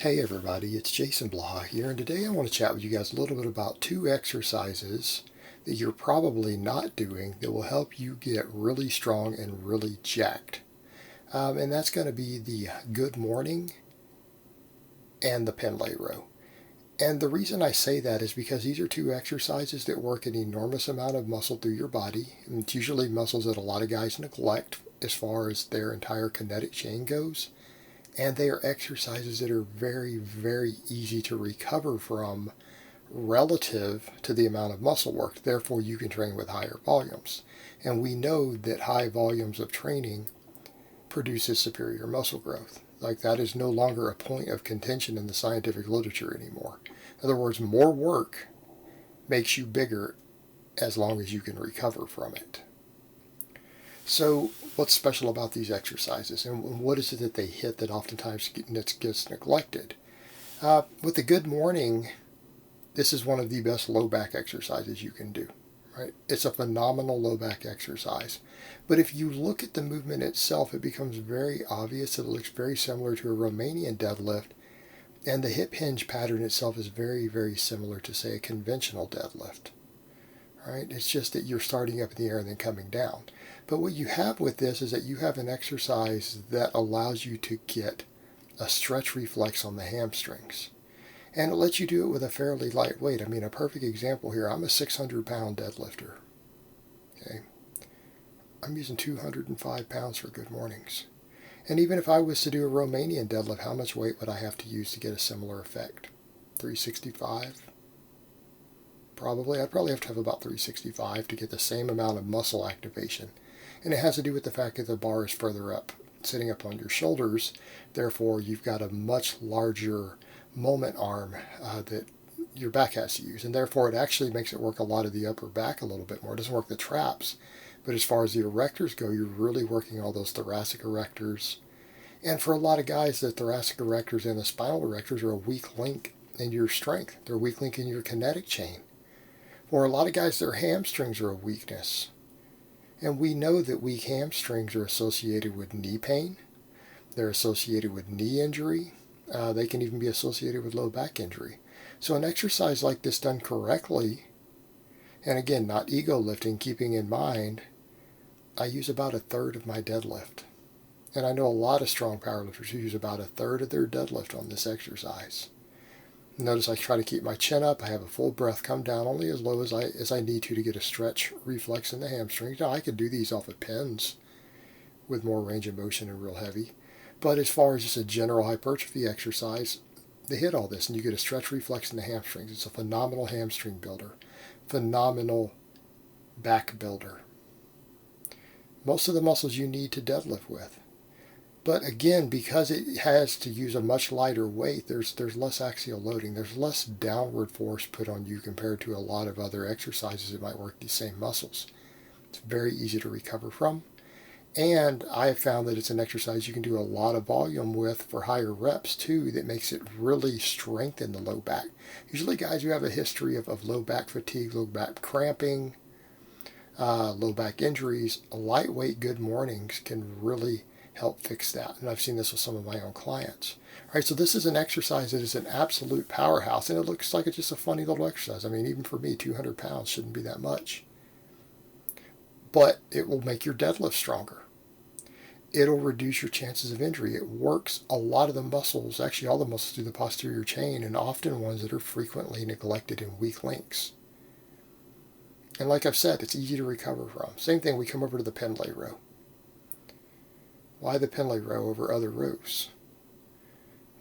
Hey everybody, it's Jason Blaha here, and today I want to chat with you guys a little bit about two exercises that you're probably not doing that will help you get really strong and really jacked. And that's going to be the good morning and the Pendley row. And the reason I say that is because these are two exercises that work an enormous amount of muscle through your body. And it's usually muscles that a lot of guys neglect as far as their entire kinetic chain goes. And they are exercises that are very, very easy to recover from relative to the amount of muscle work. Therefore, you can train with higher volumes. And we know that high volumes of training produces superior muscle growth. Like, that is no longer a point of contention in the scientific literature anymore. In other words, more work makes you bigger as long as you can recover from it. So, what's special about these exercises, and what is it that they hit that oftentimes gets neglected? With the good morning, this is one of the best low back exercises you can do. Right? It's a phenomenal low back exercise. But if you look at the movement itself, it becomes very obvious that it looks very similar to a Romanian deadlift, and the hip hinge pattern itself is very, very similar to, say, a conventional deadlift. Right? It's just that you're starting up in the air and then coming down. But what you have with this is that you have an exercise that allows you to get a stretch reflex on the hamstrings. And it lets you do it with a fairly light weight. I mean, a perfect example here, I'm a 600-pound deadlifter. Okay, I'm using 205 pounds for good mornings. And even if I was to do a Romanian deadlift, how much weight would I have to use to get a similar effect? 365? Probably. I'd probably have to have about 365 to get the same amount of muscle activation. And it has to do with the fact that the bar is further up, sitting up on your shoulders. Therefore, you've got a much larger moment arm that your back has to use. And therefore, it actually makes it work a lot of the upper back a little bit more. It doesn't work the traps. But as far as the erectors go, you're really working all those thoracic erectors. And for a lot of guys, the thoracic erectors and the spinal erectors are a weak link in your strength. They're a weak link in your kinetic chain. For a lot of guys, their hamstrings are a weakness. And we know that weak hamstrings are associated with knee pain. They're associated with knee injury. They can even be associated with low back injury. So an exercise like this done correctly, and again, not ego lifting, keeping in mind, I use about a third of my deadlift. And I know a lot of strong powerlifters who use about a third of their deadlift on this exercise. Notice I try to keep my chin up. I have a full breath, come down only as low as I need to get a stretch reflex in the hamstrings. Now, I could do these off of pins with more range of motion and real heavy. But as far as just a general hypertrophy exercise, they hit all this and you get a stretch reflex in the hamstrings. It's a phenomenal hamstring builder, phenomenal back builder. Most of the muscles you need to deadlift with. But again, because it has to use a much lighter weight, there's less axial loading. There's less downward force put on you compared to a lot of other exercises that might work these same muscles. It's very easy to recover from. And I have found that it's an exercise you can do a lot of volume with for higher reps too, that makes it really strengthen the low back. Usually guys who have a history of low back fatigue, low back cramping, low back injuries, lightweight good mornings can really help fix that. And I've seen this with some of my own clients. All right, so this is an exercise that is an absolute powerhouse, and it looks like it's just a funny little exercise. I mean, even for me, 200 pounds shouldn't be that much. But it will make your deadlift stronger. It'll reduce your chances of injury. It works a lot of the muscles, actually all the muscles through the posterior chain, and often ones that are frequently neglected in weak links. And like I've said, it's easy to recover from. Same thing, we come over to the Pendley row. Why the Pendley row over other rows?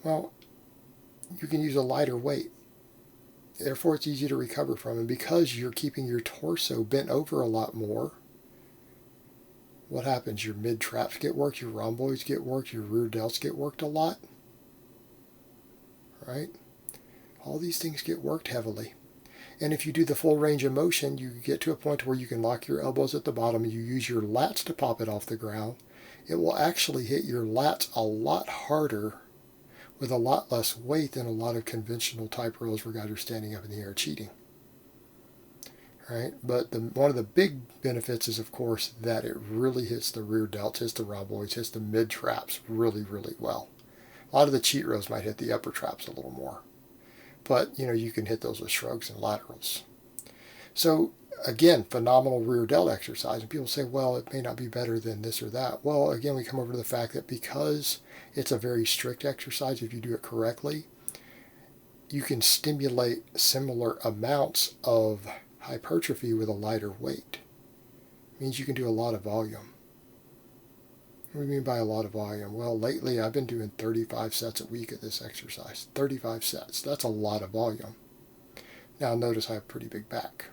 Well, you can use a lighter weight. Therefore, it's easy to recover from. And because you're keeping your torso bent over a lot more, what happens? Your mid-traps get worked, your rhomboids get worked, your rear delts get worked a lot. Right? All these things get worked heavily. And if you do the full range of motion, you get to a point where you can lock your elbows at the bottom and you use your lats to pop it off the ground. It will actually hit your lats a lot harder with a lot less weight than a lot of conventional type rows where guys are standing up in the air cheating. Right? But one of the big benefits is, of course, that it really hits the rear delts, hits the rhomboids, hits the mid-traps really, really well. A lot of the cheat rows might hit the upper traps a little more. But, you can hit those with shrugs and laterals. So, again, phenomenal rear delt exercise. And people say, well, it may not be better than this or that. Well, again, we come over to the fact that because it's a very strict exercise, if you do it correctly, you can stimulate similar amounts of hypertrophy with a lighter weight. It means you can do a lot of volume. What do you mean by a lot of volume? Well, lately I've been doing 35 sets a week at this exercise. 35 sets. That's a lot of volume. Now notice I have a pretty big back.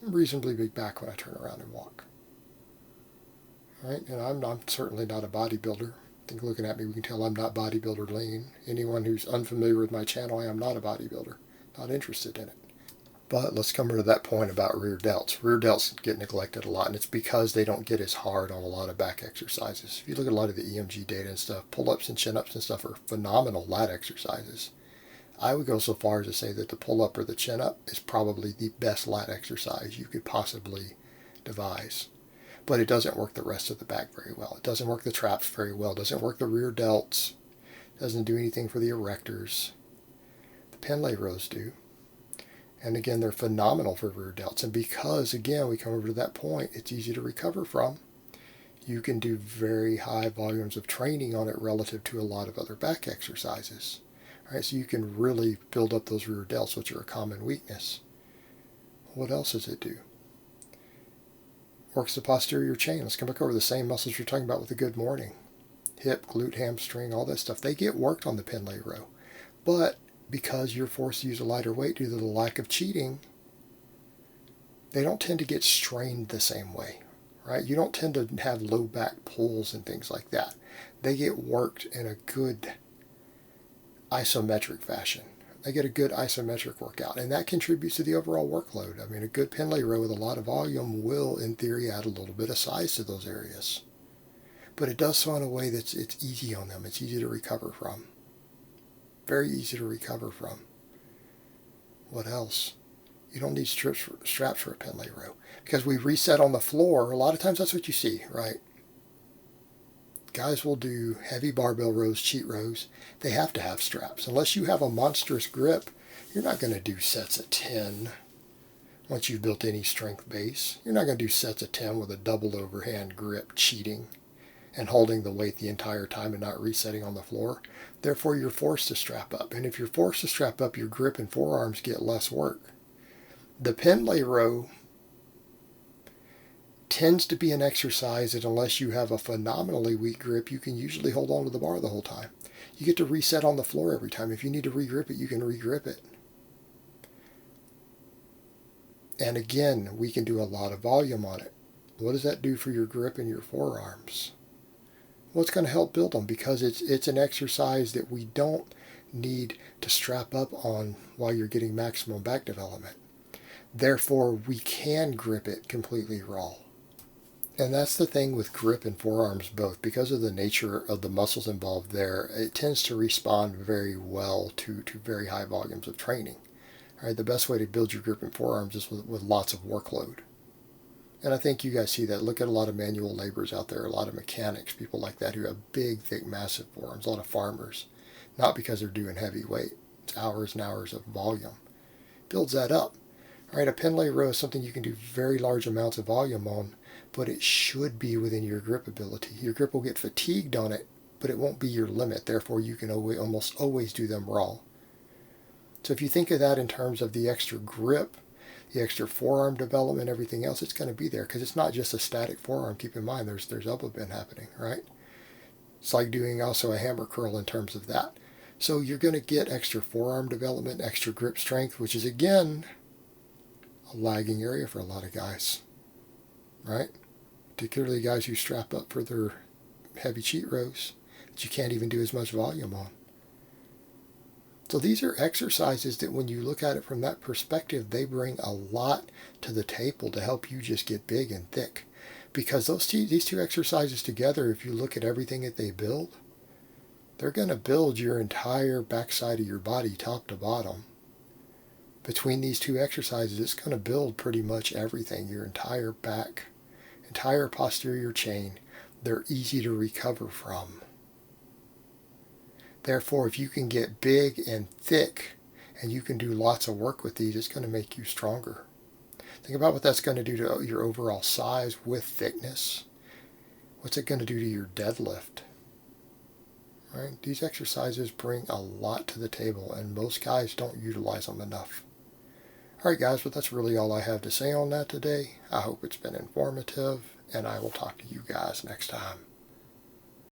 Reasonably big back when I turn around and walk. All right? And I'm certainly not a bodybuilder. I think looking at me, we can tell I'm not bodybuilder lean. Anyone who's unfamiliar with my channel, I am not a bodybuilder. Not interested in it. But let's come to that point about rear delts. Rear delts get neglected a lot, and it's because they don't get as hard on a lot of back exercises. If you look at a lot of the EMG data and stuff, pull-ups and chin-ups and stuff are phenomenal lat exercises. I would go so far as to say that the pull-up or the chin-up is probably the best lat exercise you could possibly devise. But it doesn't work the rest of the back very well. It doesn't work the traps very well. It doesn't work the rear delts. It doesn't do anything for the erectors. The Pendley rows do. And again, they're phenomenal for rear delts. And because, again, we come over to that point, it's easy to recover from. You can do very high volumes of training on it relative to a lot of other back exercises. All right, so you can really build up those rear delts, which are a common weakness. What else does it do? Works the posterior chain. Let's come back over the same muscles you're talking about with the good morning. Hip, glute, hamstring, all that stuff. They get worked on the Pendley row. But because you're forced to use a lighter weight due to the lack of cheating, they don't tend to get strained the same way, right? You don't tend to have low back pulls and things like that. They get worked in a good isometric fashion. They get a good isometric workout, and that contributes to the overall workload. I mean, a good Pendley row with a lot of volume will, in theory, add a little bit of size to those areas. But it does so in a way that's it's easy on them. It's easy to recover from. Very easy to recover from. What else? You don't need straps for a Pendley row. Because we reset on the floor, a lot of times that's what you see, right? Guys will do heavy barbell rows, cheat rows. They have to have straps. Unless you have a monstrous grip, you're not going to do sets of 10 once you've built any strength base. You're not going to do sets of 10 with a double overhand grip cheating and holding the weight the entire time and not resetting on the floor. Therefore, you're forced to strap up. And if you're forced to strap up, your grip and forearms get less work. The Pendley row tends to be an exercise that unless you have a phenomenally weak grip, you can usually hold on to the bar the whole time. You get to reset on the floor every time. If you need to re-grip it, you can re-grip it. And again, we can do a lot of volume on it. What does that do for your grip and your forearms? Well, it's going to help build them because it's an exercise that we don't need to strap up on while you're getting maximum back development. Therefore, we can grip it completely raw. And that's the thing with grip and forearms both. Because of the nature of the muscles involved there, it tends to respond very well to very high volumes of training. All right, the best way to build your grip and forearms is with lots of workload. And I think you guys see that. Look at a lot of manual laborers out there, a lot of mechanics, people like that who have big, thick, massive forearms, a lot of farmers. Not because they're doing heavy weight. It's hours and hours of volume. Builds that up. All right, a Pendley row is something you can do very large amounts of volume on, but it should be within your grip ability. Your grip will get fatigued on it, but it won't be your limit. Therefore, you can almost always do them raw. So if you think of that in terms of the extra grip, the extra forearm development, everything else, it's going to be there because it's not just a static forearm. Keep in mind, there's elbow bend happening, right? It's like doing also a hammer curl in terms of that. So you're going to get extra forearm development, extra grip strength, which is, again, a lagging area for a lot of guys, right? Particularly guys who strap up for their heavy cheat rows that you can't even do as much volume on. So these are exercises that when you look at it from that perspective, they bring a lot to the table to help you just get big and thick. Because these two exercises together, if you look at everything that they build, they're going to build your entire backside of your body top to bottom. Between these two exercises, it's going to build pretty much everything, your entire back, entire posterior chain. They're easy to recover from. Therefore, if you can get big and thick and you can do lots of work with these, it's going to make you stronger. Think about what that's going to do to your overall size with thickness. What's it going to do to your deadlift? Right? These exercises bring a lot to the table, and most guys don't utilize them enough. Alright guys, but that's really all I have to say on that today. I hope it's been informative, and I will talk to you guys next time.